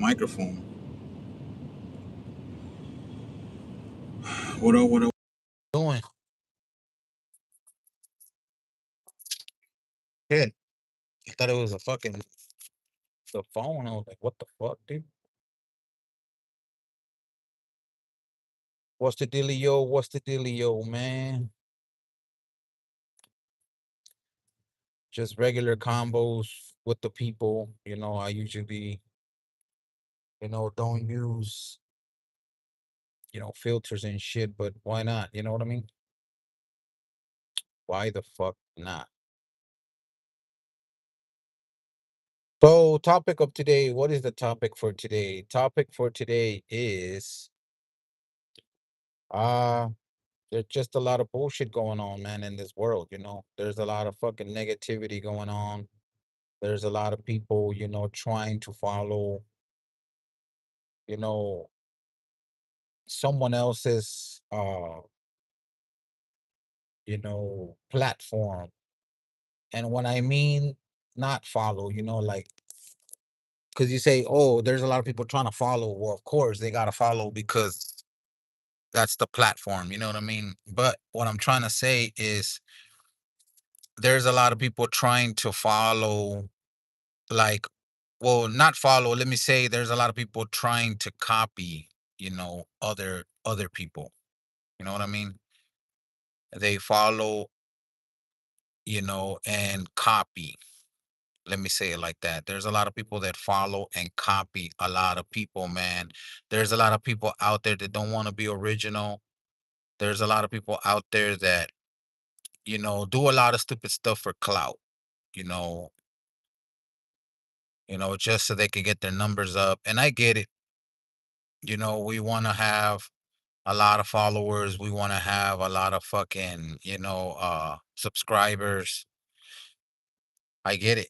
microphone. What up? What up? Doing good. I thought it was a fucking the phone. I was like, what the fuck, dude? What's the dealio? What's the dealio, man? Just regular combos with the people. I usually, don't use, filters and shit, but why not? You know what I mean? Why the fuck not? So, topic of today, what is the topic for today? Topic for today is uh there's just a lot of bullshit going on, man, in this world. There's a lot of fucking negativity going on. There's a lot of people, trying to follow, you know, someone else's platform. And when I mean not follow, like because you say, oh, there's a lot of people trying to follow. Well, of course they gotta follow because that's the platform, you know what I mean? But what I'm trying to say is there's a lot of people trying to follow, like, well, not follow, let me say there's a lot of people trying to copy, other people. You know what I mean? They follow, and copy. Let me say it like that. There's a lot of people that follow and copy a lot of people, man. There's a lot of people out there that don't want to be original. There's a lot of people out there that, do a lot of stupid stuff for clout, you know, just so they can get their numbers up. And I get it. We want to have a lot of followers. We want to have a lot of fucking, subscribers. I get it.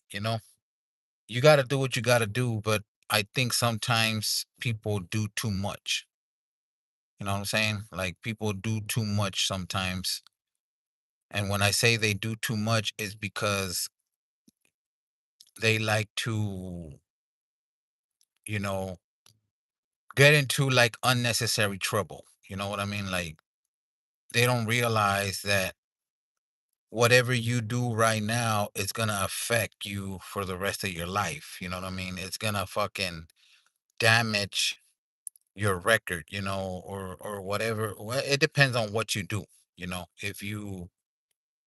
You got to do what you got to do, but I think sometimes people do too much. You know what I'm saying? Like people do too much sometimes. And when I say they do too much is because they like to, you know, get into like unnecessary trouble. You know what I mean? Like they don't realize that whatever you do right now is going to affect you for the rest of your life. You know what I mean? It's going to fucking damage your record, or whatever. Well, it depends on what you do. If you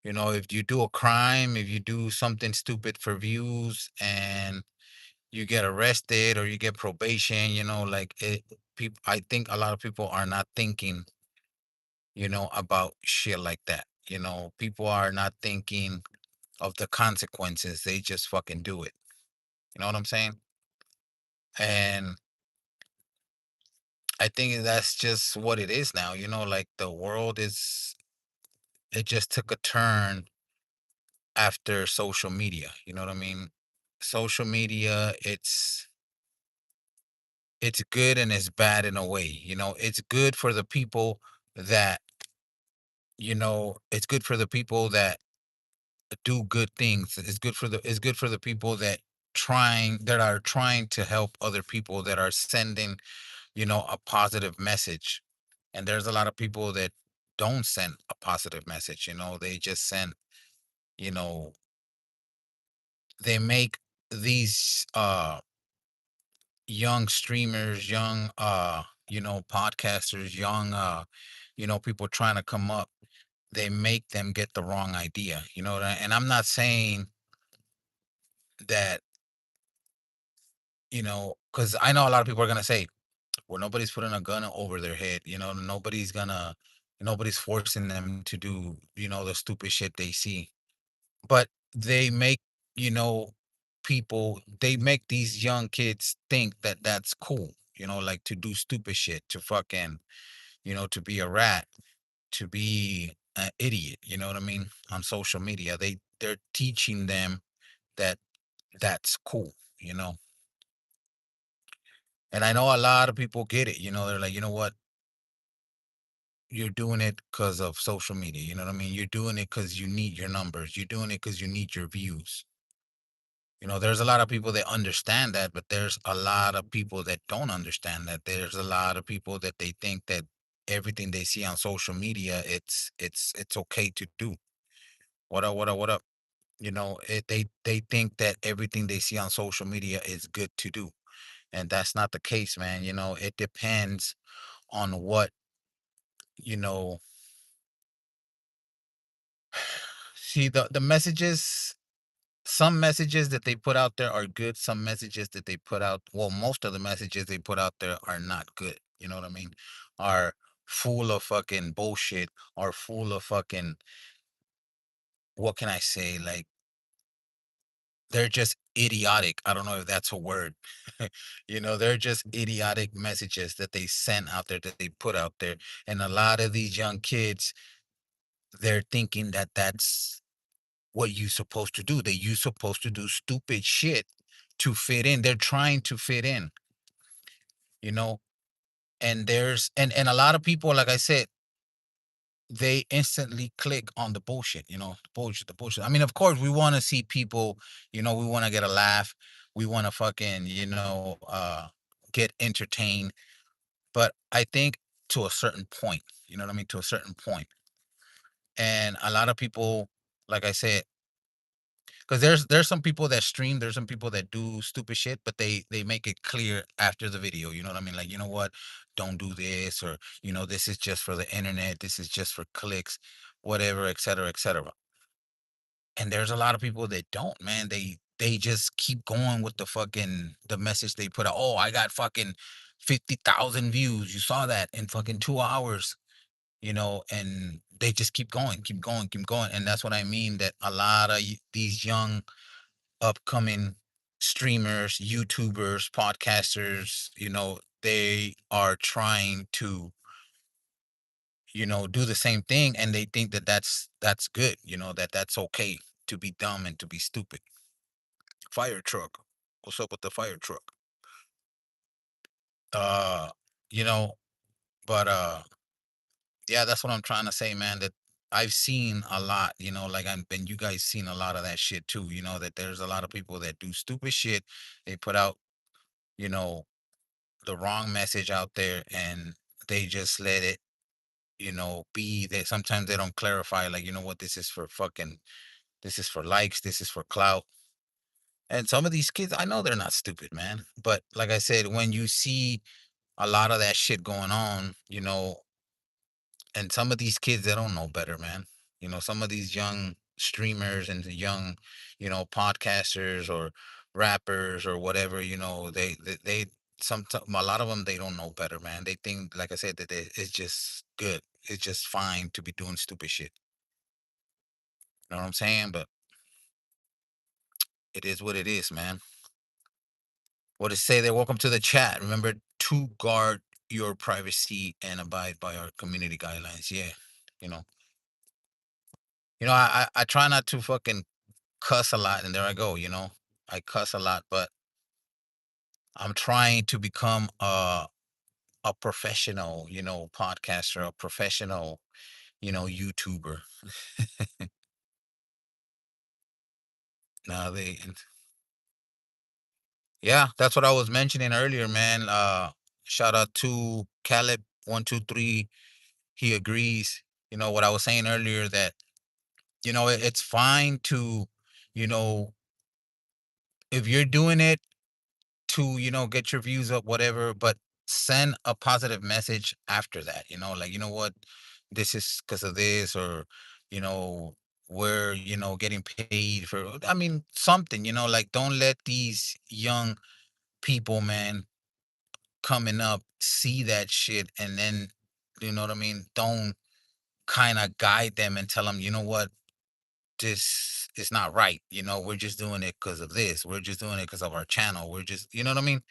do a crime, if you do something stupid for views and you get arrested or you get probation, like it, people, I think a lot of people are not thinking, about shit like that. People are not thinking of the consequences. They just fucking do it. You know what I'm saying? And I think that's just what it is now. Like the world it just took a turn after social media. You know what I mean? Social media, it's good and it's bad in a way. It's good for the people that, it's good for the people that do good things. It's good for the people that are trying to help other people, that are sending, a positive message. And there's a lot of people that don't send a positive message. They just send, you know, they make these young streamers, young podcasters, young people trying to come up, they make them get the wrong idea. And I'm not saying that, because I know a lot of people are gonna say, well, nobody's putting a gun over their head, nobody's forcing them to do, the stupid shit they see. But they make, you know, they make these young kids think that that's cool, like to do stupid shit, to fucking, to be a rat, to be an idiot, you know what I mean? On social media, they're teaching them that that's cool, you know. And I know a lot of people get it, they're like, you know what? You're doing it because of social media, you know what I mean? You're doing it because you need your numbers. You're doing it because you need your views. There's a lot of people that understand that, but there's a lot of people that don't understand that. There's a lot of people that they think that everything they see on social media, it's okay to do. What up, what up, what up? They think that everything they see on social media is good to do. And that's not the case, man. It depends on what, you know, see the messages. Some messages that they put out there are good. Some messages that they put out, well, most of the messages they put out there are not good. You know what I mean? Are full of fucking bullshit, are full of fucking, what can I say? Like, they're just idiotic. I don't know if that's a word. They're just idiotic messages that they send out there, that they put out there. And a lot of these young kids, they're thinking that that's what you supposed to do. That you supposed to do stupid shit to fit in. They're trying to fit in, you know. And a lot of people, like I said, they instantly click on the bullshit, the bullshit, the bullshit. I mean, of course, we want to see people, we want to get a laugh. We want to fucking, get entertained. But I think to a certain point, you know what I mean? To a certain point. And a lot of people, like I said, because there's some people that stream, there's some people that do stupid shit, but they make it clear after the video. You know what I mean? Like, you know what? Don't do this, or this is just for the internet. This is just for clicks, whatever, et cetera, et cetera. And there's a lot of people that don't, man. They just keep going with the message they put out. Oh, I got fucking 50,000 views. You saw that in fucking 2 hours, and they just keep going, keep going, keep going. And that's what I mean. That a lot of these young upcoming streamers, YouTubers, podcasters, they are trying to, do the same thing, and they think that that's good, that's okay to be dumb and to be stupid. Fire truck. What's up with the fire truck? Uh, you know, but yeah, that's what I'm trying to say, man, that I've seen a lot, like I'm and you guys seen a lot of that shit too, that there's a lot of people that do stupid shit. They put out, you know, the wrong message out there, and they just let it, be that sometimes they don't clarify, like, what, this is for likes, this is for clout. And some of these kids, I know they're not stupid, man. But like I said, when you see a lot of that shit going on, and some of these kids, they don't know better, man. Some of these young streamers and the young, podcasters or rappers or whatever, they some a lot of them, they don't know better, man. They think, like I said, that it's just good. It's just fine to be doing stupid shit. You know what I'm saying? But it is what it is, man. What to say there? Welcome to the chat. Remember to guard your privacy and abide by our community guidelines. Yeah, you know. I try not to fucking cuss a lot, and there I go. I cuss a lot, but I'm trying to become a professional, podcaster, a professional, YouTuber. Now yeah, that's what I was mentioning earlier, man. Shout out to Caleb 123. He agrees. What I was saying earlier, that it's fine to, you know, if you're doing it to, get your views up, whatever, but send a positive message after that, like, what, this is because of this, or, you know, we're, getting paid for, I mean, something, like, don't let these young people, man, coming up see that shit, and then, you know what I mean? Don't kind of guide them and tell them, you know what, this is not right. We're just doing it because of this. We're just doing it because of our channel. We're just, you know what I mean?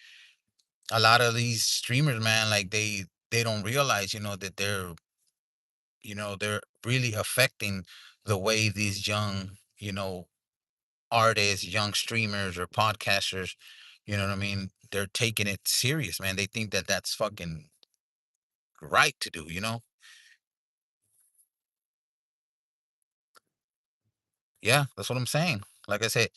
A lot of these streamers, man, like, they don't realize, that they're really affecting the way these young, artists, young streamers or podcasters, you know what I mean? They're taking it serious, man. They think that that's fucking right to do. Yeah, that's what I'm saying. Like I said,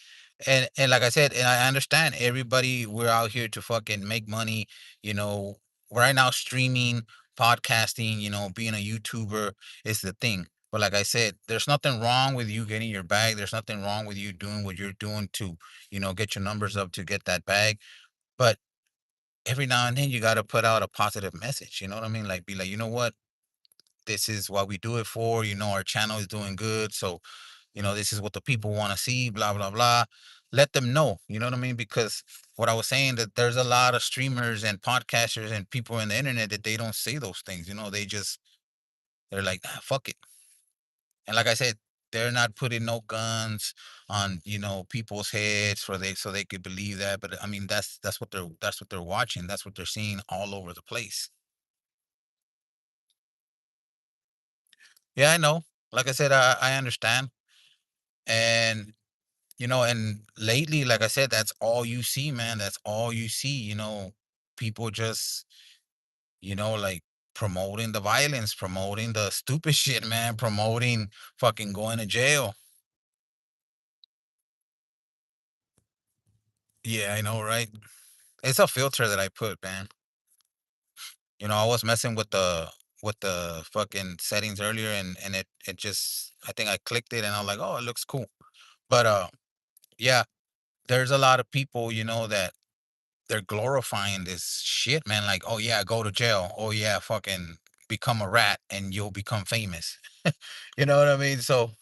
And like I said, and I understand everybody, we're out here to fucking make money, you know, right now streaming, podcasting, being a YouTuber is the thing. But like I said, there's nothing wrong with you getting your bag. There's nothing wrong with you doing what you're doing to, get your numbers up to get that bag. But every now and then you got to put out a positive message. You know what I mean? Like, be like, you know what? This is what we do it for. Our channel is doing good. So, this is what the people want to see, blah, blah, blah. Let them know, you know what I mean? Because what I was saying, that there's a lot of streamers and podcasters and people in the internet that they don't say those things. They're like, "Ah, fuck it." And like I said, they're not putting no guns on, people's heads so they could believe that. But I mean, that's what they're watching. That's what they're seeing all over the place. Yeah, I know. Like I said, I understand. And and lately, like I said, that's all you see, man. That's all you see. People just, like, promoting the violence, promoting the stupid shit, man, promoting fucking going to jail. Yeah, I know, right? It's a filter that I put, man. I was messing with the fucking settings earlier, and it just, I think I clicked it and I was like, oh, it looks cool. But yeah, there's a lot of people, that they're glorifying this shit, man. Like, oh yeah, go to jail. Oh yeah, fucking become a rat and you'll become famous. You know what I mean? So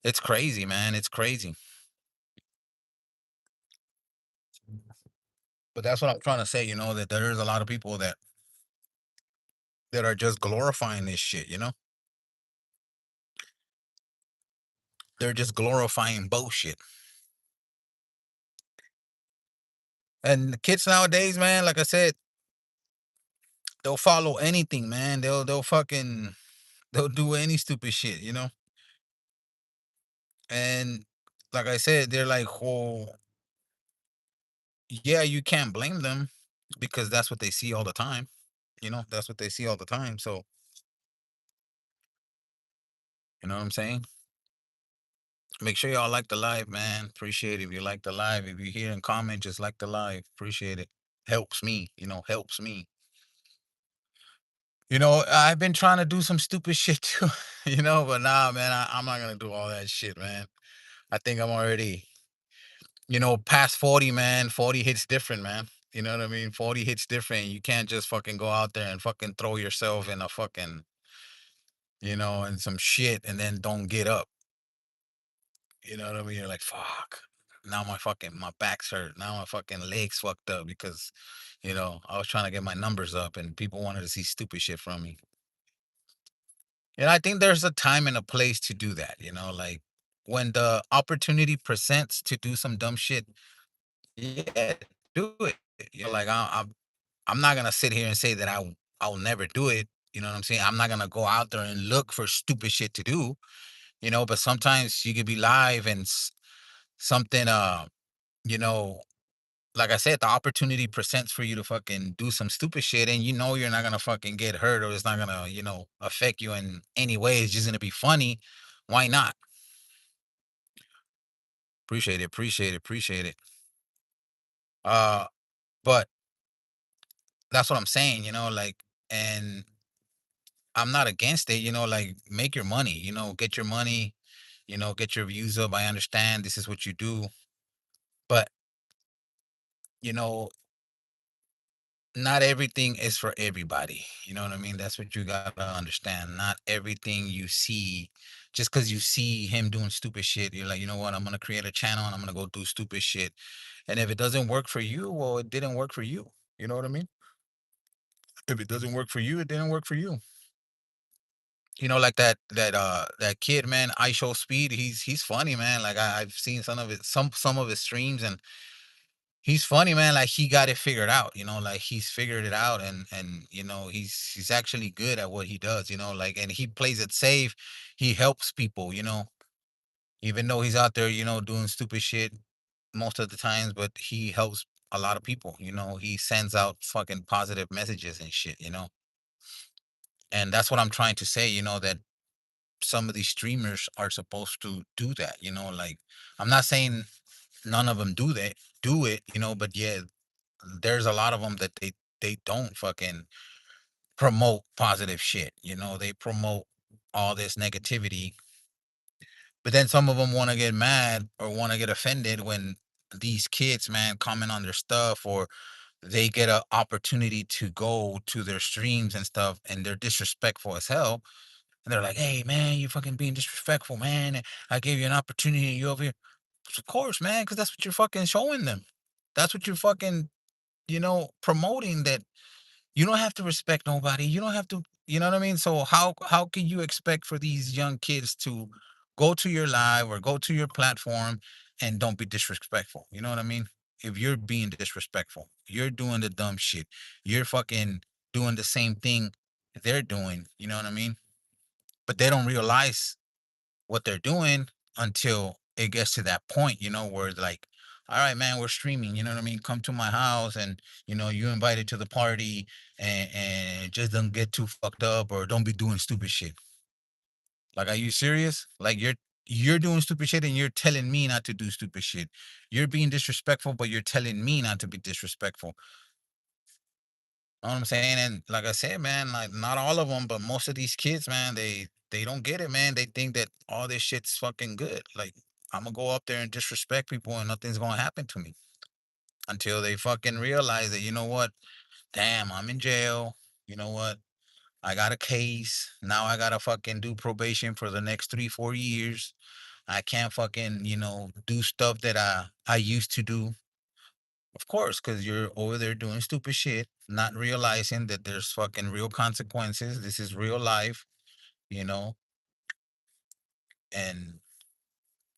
it's crazy, man. It's crazy. But that's what I'm trying to say, that there's a lot of people that are just glorifying this shit, They're just glorifying bullshit. And the kids nowadays, man, like I said, they'll follow anything, man. They'll do any stupid shit, And like I said, they're like, well, yeah, you can't blame them because that's what they see all the time. That's what they see all the time. So, you know what I'm saying? Make sure y'all like the live, man. Appreciate it if you like the live. If you hear and comment, just like the live. Appreciate it. Helps me, helps me. I've been trying to do some stupid shit too, but nah, man, I'm not gonna do all that shit, man. I think I'm already, past 40, man. 40 hits different, man. You know what I mean? 40 hits different. You can't just fucking go out there and fucking throw yourself in a fucking, in some shit and then don't get up. You know what I mean? You're like, fuck. Now my back's hurt. Now my fucking legs fucked up because, I was trying to get my numbers up and people wanted to see stupid shit from me. And I think there's a time and a place to do that, like when the opportunity presents to do some dumb shit, yeah, do it. Like I'm not gonna sit here and say that I'll never do it. You know what I'm saying? I'm not gonna go out there and look for stupid shit to do. But sometimes you could be live and something, you know, like I said, the opportunity presents for you to fucking do some stupid shit, and you're not gonna fucking get hurt, or it's not gonna, affect you in any way. It's just gonna be funny. Why not? Appreciate it, appreciate it, appreciate it. Uh, but that's what I'm saying, like, and I'm not against it, like, make your money, get your money, get your views up. I understand this is what you do, but you know, not everything is for everybody. You know what I mean? That's what you gotta understand. Not everything you see, just because you see him doing stupid shit, you're like, you know what? I'm gonna create a channel and I'm gonna go do stupid shit. And if it doesn't work for you, well, it didn't work for you. You know what I mean? If it doesn't work for you, it didn't work for you. Like that kid, man, I show speed. He's funny, man. Like I've seen some of his streams, and he's funny, man. Like he got it figured out, like he's figured it out, and he's actually good at what he does, like, and he plays it safe. He helps people, even though he's out there, doing stupid shit most of the times, but he helps a lot of people, he sends out fucking positive messages and shit, and that's what I'm trying to say, that some of these streamers are supposed to do that, like, I'm not saying None of them do it, but yeah, there's a lot of them that they don't fucking promote positive shit. They promote all this negativity, but then some of them want to get mad or want to get offended when these kids, man, comment on their stuff, or they get an opportunity to go to their streams and stuff, and they're disrespectful as hell. And they're like, "Hey, man, you fucking being disrespectful, man. I gave you an opportunity. You over here." Of course, man, because that's what you're fucking showing them. That's what you're fucking, promoting, that you don't have to respect nobody. You don't have to, you know what I mean? So how can you expect for these young kids to go to your live or go to your platform and don't be disrespectful? You know what I mean? If you're being disrespectful, you're doing the dumb shit. You're fucking doing the same thing they're doing. You know what I mean? But they don't realize what they're doing until it gets to that point, where it's like, all right, man, we're streaming, you know what I mean? Come to my house, and you invited to the party, and just don't get too fucked up, or don't be doing stupid shit. Like, are you serious? Like, you're doing stupid shit and you're telling me not to do stupid shit. You're being disrespectful, but you're telling me not to be disrespectful. Know what I'm saying? And like I said, man, like, not all of them, but most of these kids, man, they don't get it, man. They think that all this shit's fucking good. Like, I'm gonna go up there and disrespect people and nothing's gonna happen to me until they fucking realize that, you know what? Damn, I'm in jail. You know what? I got a case. Now I gotta fucking do probation for the next 3, 4 years. I can't fucking, do stuff that I used to do. Of course, because you're over there doing stupid shit, not realizing that there's fucking real consequences. This is real life, you know, and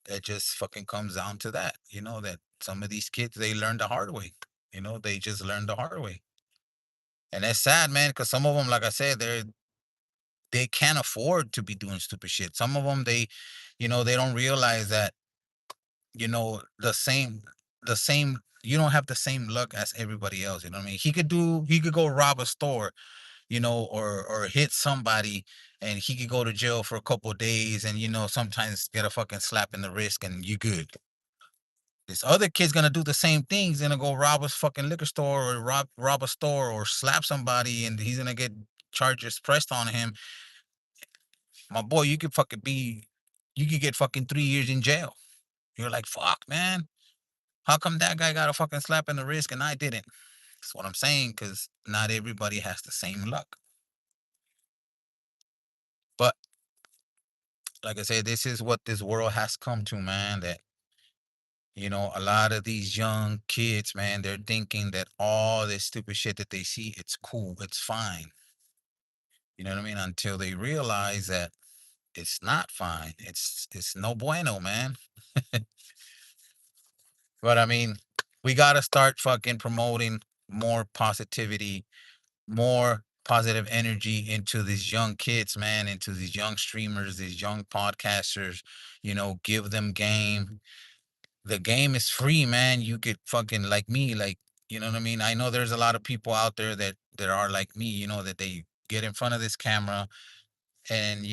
it just fucking comes down to that, that some of these kids, they learn the hard way. They just learn the hard way. And that's sad, man, because some of them, like I said, they can't afford to be doing stupid shit. Some of them, they don't realize that, the same, you don't have the same luck as everybody else. You know what I mean? He could go rob a store, or hit somebody, and he could go to jail for a couple of days, and sometimes get a fucking slap in the wrist, and you good. This other kid's gonna do the same thing. He's gonna go rob a fucking liquor store, or rob a store, or slap somebody, and he's gonna get charges pressed on him. My boy, you could get fucking 3 years in jail. You're like, fuck, man. How come that guy got a fucking slap in the wrist and I didn't? That's what I'm saying, because not everybody has the same luck. But like I said, this is what this world has come to, man. That, a lot of these young kids, man, they're thinking that all this stupid shit that they see, it's cool, it's fine. You know what I mean? Until they realize that it's not fine. It's no bueno, man. But I mean, we gotta start fucking promoting more positivity, more positive energy into these young kids, man, into these young streamers, these young podcasters. Give them game. The game is free, man. You could fucking, like me, like, you know what I mean? I know there's a lot of people out there that are like me, that they get in front of this camera, and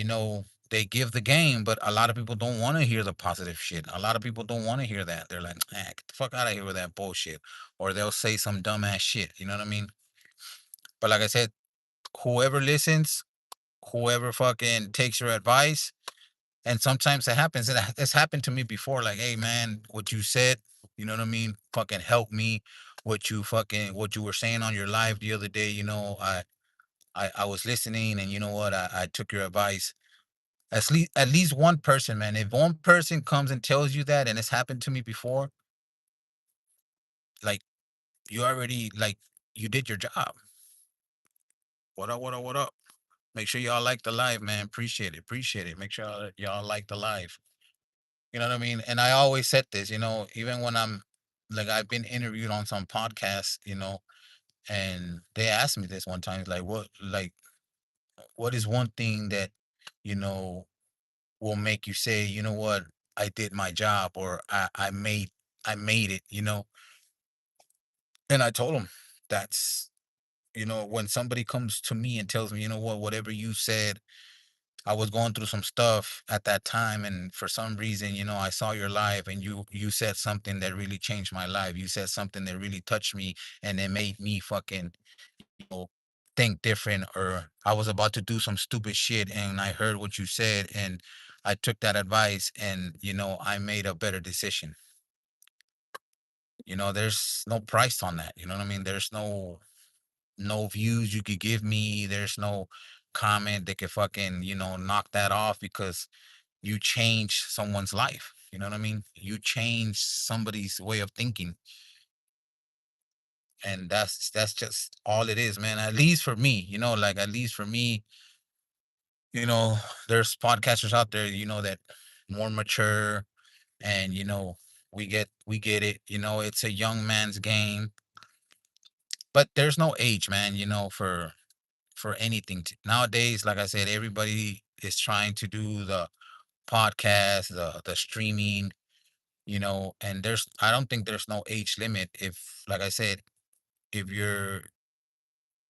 they give the game, but a lot of people don't want to hear the positive shit. A lot of people don't want to hear that. They're like, get the fuck out of here with that bullshit. Or they'll say some dumbass shit. You know what I mean? But like I said, whoever listens, whoever fucking takes your advice, and sometimes it happens. It's happened to me before. Like, hey, man, what you said, you know what I mean? Fucking help me. What you were saying on your live the other day, I was listening, and you know what? I took your advice. At least one person, man. If one person comes and tells you that, and it's happened to me before, like, you already, like, you did your job. What up? What up? What up? Make sure y'all like the live, man. Appreciate it. Appreciate it. Make sure y'all like the live. You know what I mean? And I always said this, even when I'm, like, I've been interviewed on some podcasts, and they asked me this one time, like, what is one thing that, you know, will make you say, you know what, I did my job, or I made it, And I told them, that's, when somebody comes to me and tells me, you know what, whatever you said, I was going through some stuff at that time, and for some reason, I saw your live, and you said something that really changed my life. You said something that really touched me, and it made me fucking, know, think different. Or I was about to do some stupid shit, and I heard what you said, and I took that advice, and I made a better decision. There's no price on that. You know what I mean? There's no views you could give me. There's no comment that could fucking, knock that off, because you change someone's life. You know what I mean? You change somebody's way of thinking. And that's just all it is, man. At least for me, like, at least for me, you know, there's podcasters out there, that more mature, and we get it. It's a young man's game, but there's no age, man, for anything. Nowadays, like I said, everybody is trying to do the podcast, the streaming, and I don't think there's no age limit. If, like I said, if you're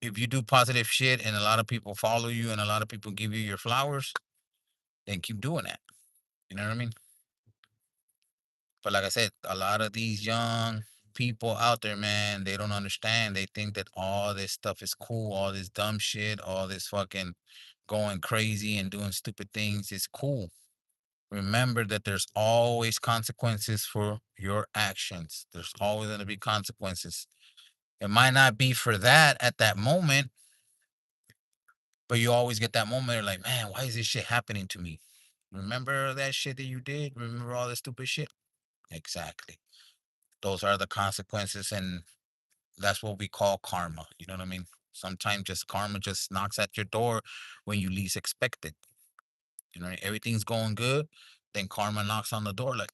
if you do positive shit and a lot of people follow you and a lot of people give you your flowers, then keep doing that. You know what I mean? But like I said, a lot of these young people out there, man, they don't understand. They think that all this stuff is cool, all this dumb shit, all this fucking going crazy and doing stupid things is cool. Remember that there's always consequences for your actions. There's always going to be consequences. It might not be for that at that moment, but you always get that moment like, man, why is this shit happening to me? Remember that shit that you did? Remember all this stupid shit? Exactly. Those are the consequences, and that's what we call karma. You know what I mean? Sometimes just karma just knocks at your door when you least expect it. Everything's going good, then karma knocks on the door like,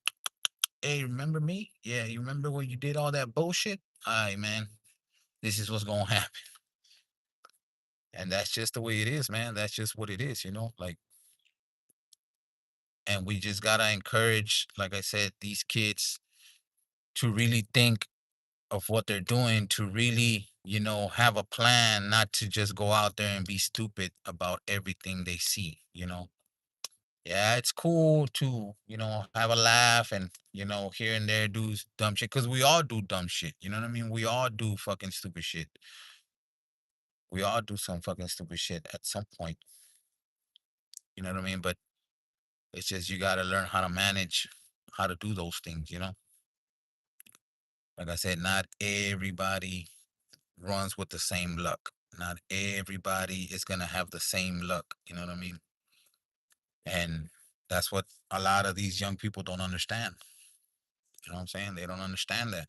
hey, remember me? Yeah, you remember when you did all that bullshit? All right, man, this is what's gonna happen. And that's just the way it is, man. That's just what it is, like, and we just gotta encourage, like I said, these kids to really think of what they're doing, to really, have a plan, not to just go out there and be stupid about everything they see. Yeah, it's cool to, have a laugh and, here and there do dumb shit, because we all do dumb shit. You know what I mean? We all do fucking stupid shit. We all do some fucking stupid shit at some point. You know what I mean? But it's just you got to learn how to manage, how to do those things. Like I said, not everybody runs with the same luck. Not everybody is going to have the same luck. You know what I mean? And that's what a lot of these young people don't understand. You know what I'm saying? They don't understand that.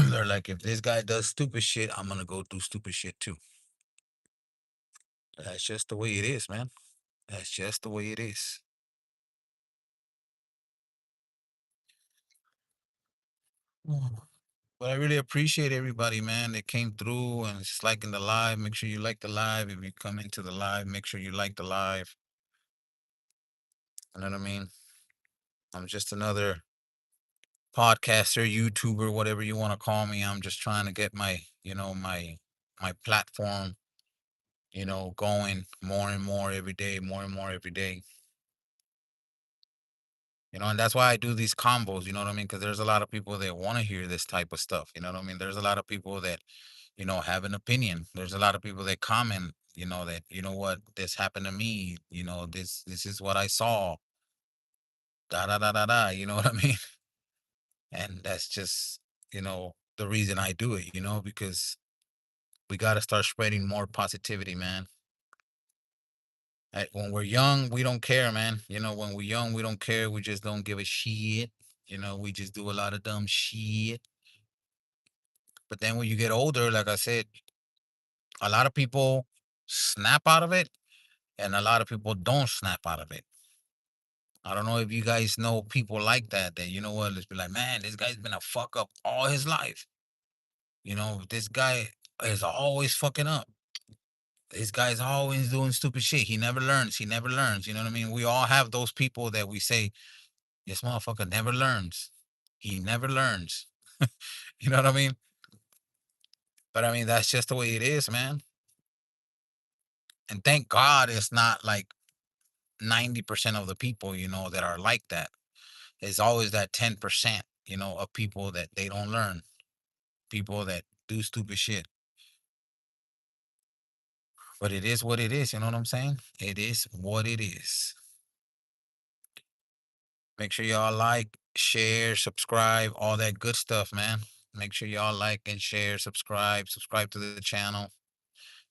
They're like, if this guy does stupid shit, I'm gonna go do stupid shit too. That's just the way it is, man. That's just the way it is. Mm. But I really appreciate everybody, man, that came through and just liking the live. Make sure you like the live. If you come into the live, make sure you like the live. You know what I mean? I'm just another podcaster, YouTuber, whatever you want to call me. I'm just trying to get my platform, going more and more every day, more and more every day. And that's why I do these combos, you know what I mean? Because there's a lot of people that want to hear this type of stuff, you know what I mean? There's a lot of people that, have an opinion. There's a lot of people that comment, that, what, this happened to me, this is what I saw, da da da da da, you know what I mean? And that's just, the reason I do it, because we got to start spreading more positivity, man. When we're young, we don't care, man. When we're young, we don't care. We just don't give a shit. We just do a lot of dumb shit. But then when you get older, like I said, a lot of people snap out of it and a lot of people don't snap out of it. I don't know if you guys know people like that, you know what, let's be like, man, this guy's been a fuck up all his life. This guy is always fucking up. This guy's always doing stupid shit. He never learns. He never learns. You know what I mean? We all have those people that we say, this motherfucker never learns. He never learns. You know what I mean? But I mean, that's just the way it is, man. And thank God it's not like 90% of the people, that are like that. It's always that 10%, of people that they don't learn, people that do stupid shit. But it is what it is, you know what I'm saying? It is what it is. Make sure y'all like, share, subscribe, all that good stuff, man. Make sure y'all like and share, subscribe to the channel.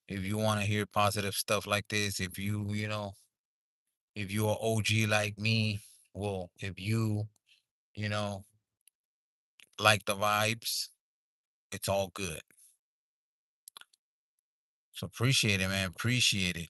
If you want to hear positive stuff like this, if you're OG like me, well, if you know, like the vibes, it's all good. So appreciate it, man. Appreciate it.